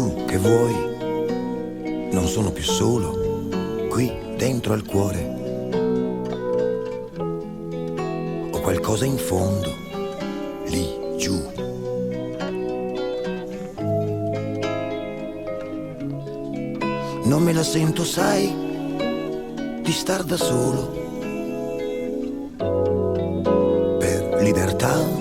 tu che vuoi, non sono più solo, qui dentro al cuore. Ho qualcosa in fondo, lì giù. Non me la sento, sai, di star da solo. Per libertà.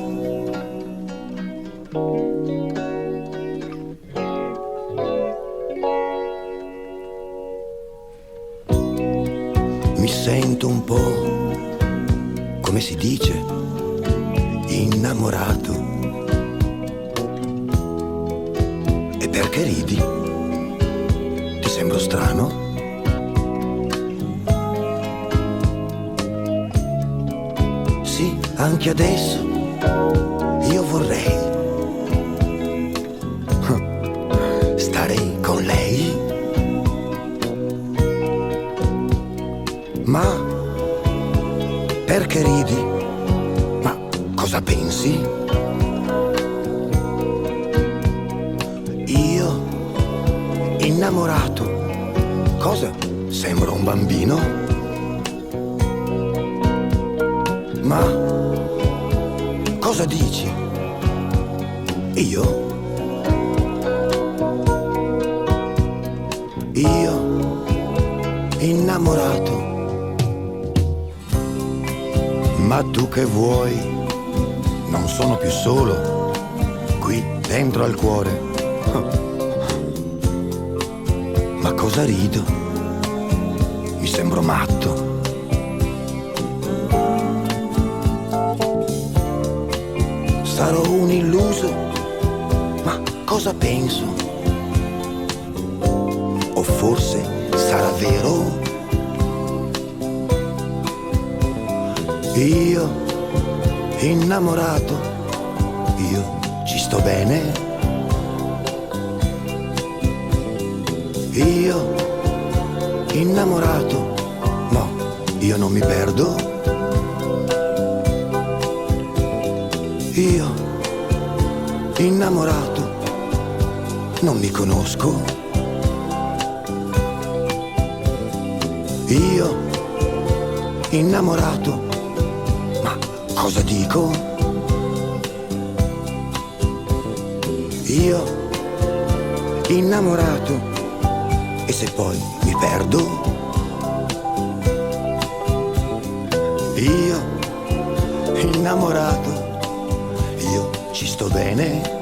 Mi sento un po', come si dice, innamorato. E perché ridi? Ti sembro strano? Sì, anche adesso io vorrei stare con lei. Ma perché ridi? Ma cosa pensi? Io innamorato. Cosa? Sembro un bambino? Ma cosa dici? Io innamorato. Ma tu che vuoi? Non sono più solo, qui dentro al cuore. Ma cosa rido? Mi sembro matto. Sarò un illuso? Ma cosa penso? O forse sarà vero? Io innamorato, io ci sto bene. Io innamorato, no, io non mi perdo. Io innamorato, non mi conosco. Io innamorato, cosa dico? Io innamorato, e se poi mi perdo? Io innamorato, io ci sto bene.